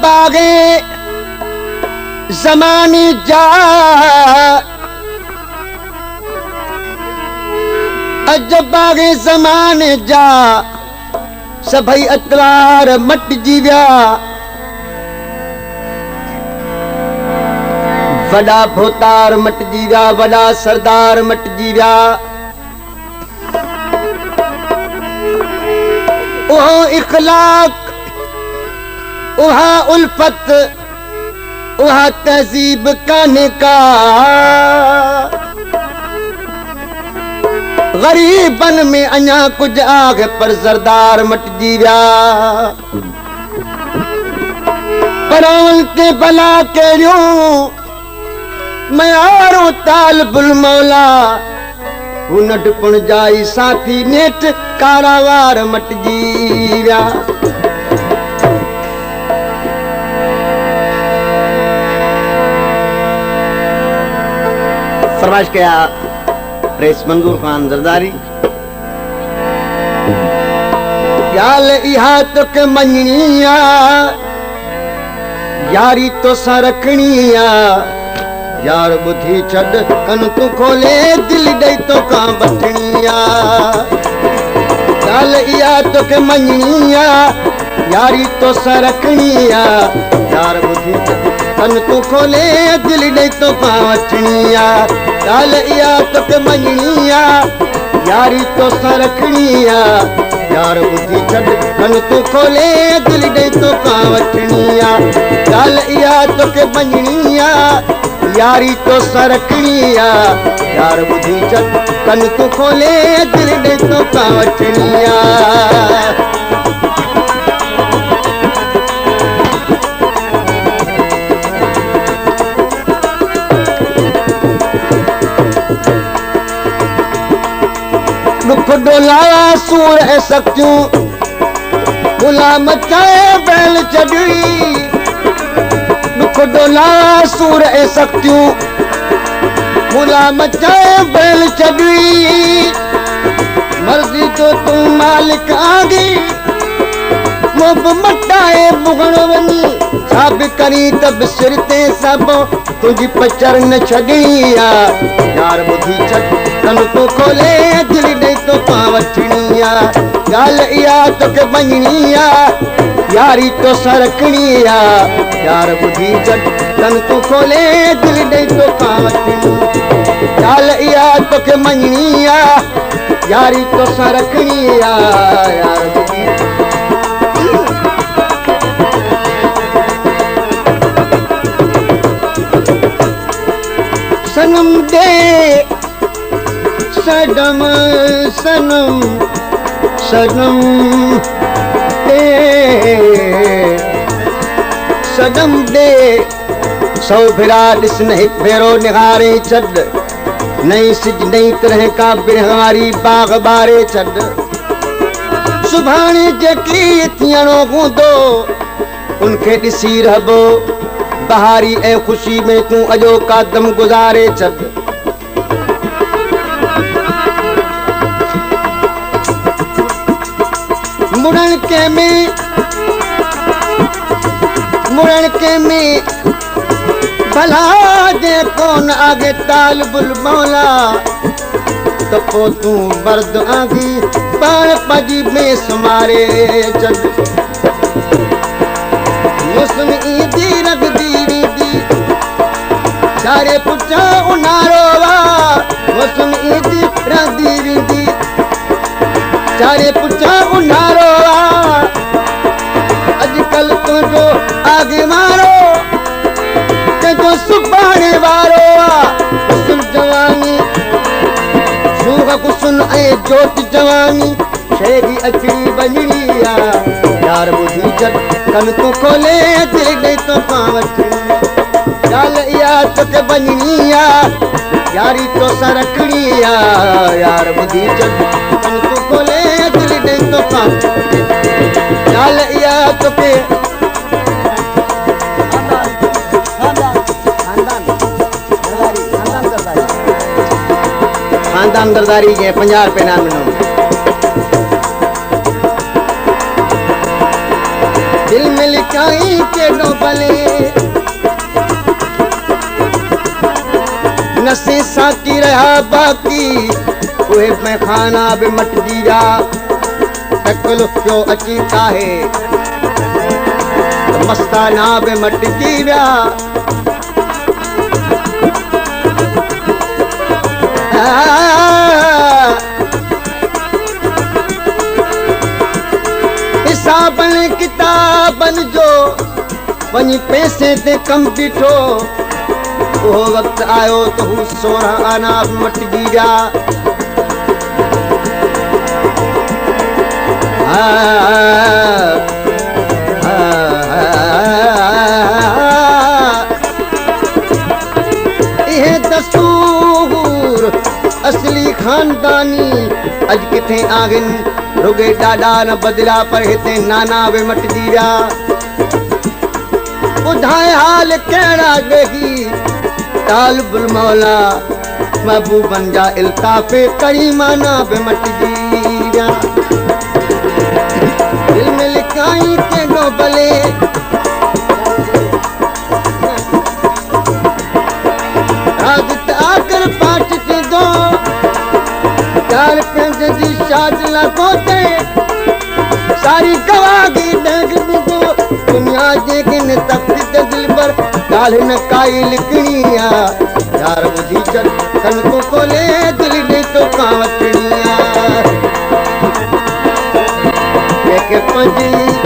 बागे ज़माने जा अजब बागे ज़माने जा सभई अतवार मटजी विया वॾा भोतार मटजी विया वॾा सरदार मटजी विया ओहो इखलाक उहा उल्फत उहा तहज़ीब कान्हे का गरीबन में अञा कुछ आगे पर सरदार मटजी विया परावल के भला कहिड़ियूं मयारो तालिबुल मौला हुन डुपण जाई साथी नेठ कारावार मटजी विया फरमाइश कया प्रेस मंजूर खान जरदारी याल इहा तोखे मञणी आ यारी तोसां रखणी आ यार बुधी छॾ कन तूं खोले दिल ॾेई तोखां वठणी आ याल इहा तोखे मञणी आ यारी तोसां रखणी आ यार बुधी छॾ कन तूं खोले दिल ॾेई तोखां वठणी आ याल इहा तोखे मञणी आ यारी तोसां रखणी आ यार बुधी छॾ कन तूं खोले दिल ॾेई तोखां वठणी आ याल इहा तोखे मञणी आ यारी तोसां रखणी आ यार बुधी छॾ कन तूं खोले दिल ॾेई तोखां वठणी आ दुख डोलाया सूर ऐं सख्तियूं गुलाम चाहे बैल छॾी दुख डोलाया सूर ऐं सख्तियूं गुलाम चाहे बैल छॾी मर्ज़ी जो तूं मालिक आगी मोब मटाए भुगण वञी छा बि करी त बि सिर ते सभ तुंहिंजी पचर न छॾणी आ यार ॿुधी छॾ कन तूं खोले दिल ॾेई तोखां वठणी आ ॻाल्हि इहा तोखे मञणी आ यारी तोसां रखणी आ यार ॿुधी छॾ कन तूं खोले दिल ॾेई तोखां वठणी ॻाल्हि इहा तोखे मञणी आ यारी तोसां रखणी आ यार ॿुधी सनम दे सनम सनम सनम दे सनम दे सौ भेरा ॾिस न हिकु भेरो निहारे छॾ नई सिज नई तरह का बिरहारी बाग ॿारे छॾ सुभाणे जेकी थियणो हूंदो उनखे ॾिसी रहबो बहारी ऐं ख़ुशी में तूं अॼो कादम गुज़ारे छॾ मुड़ण के में भला जे कोन आगे तालिबुल मौला तो पोइ तूं मर्द आगी पाण पंहिंजी में सुमारे छॾ मुस्म ईंदी रगदी रींदी चारे पुठियां उन्हारो आ मुस्म ईंदी रगदी रींदी चारे पुठियां उन्हारो आ अॼुकल्ह तुंहिंजो आगे मारो कंहिंजो सुभाणे वारो आ कुसुम जवानी सूह कुसुन ऐं जोत जवानी शेरी अचड़ी वञणी आ यार ॿुधी छॾ कन तूं खोले दिल ॾेई तोखां वठणी ॻाल्हि इहा तोखे मञणी आ यारी तोसां रखणी आ यार ॿुधी छॾ कन तूं खोले दिल ॾेई तोखां ॻाल्हि इहा तोखे खानदान दरदारी के 50 रुपए नाम मिलो दिल में लिखाई के केॾो भले नसे साकी रहा बाकी उहे मैखाना बि मटिजी विया तकलीफ़ पियो अची काहे मस्ताना बि मटिजी विया हिसाबनि किताबनि जो वञी पैसे ते कमु बीठो उहो वक़्तु आयो त हू 16 आना बि मटिजी विया इहे दस्तूर असली खानदानी अॼु किथे आहिनि रुगे ॾाॾा न बदिला पर हिते नाना बि मटिजी विया ॿुधाए हाल कहिड़ा वेही तालिबुल मौला महबूबनि जा इल्ताफ़े करीमाना बि मटिजी विया दिल में लिकाई केॾो भले राज त आख़िर पाठ थींदो प्यार पंहिंजे जी शाद लॻो ते सारी गवाही ॾेग ॾींदो दुनिया जे किन तख़्त ते दिल पर ॻाल्हि न काई लिखणी आ यार ॿुधी छॾ कन तूं खोले दिल ॾे तोखां वठणी आ कंहिंखे पंहिंजी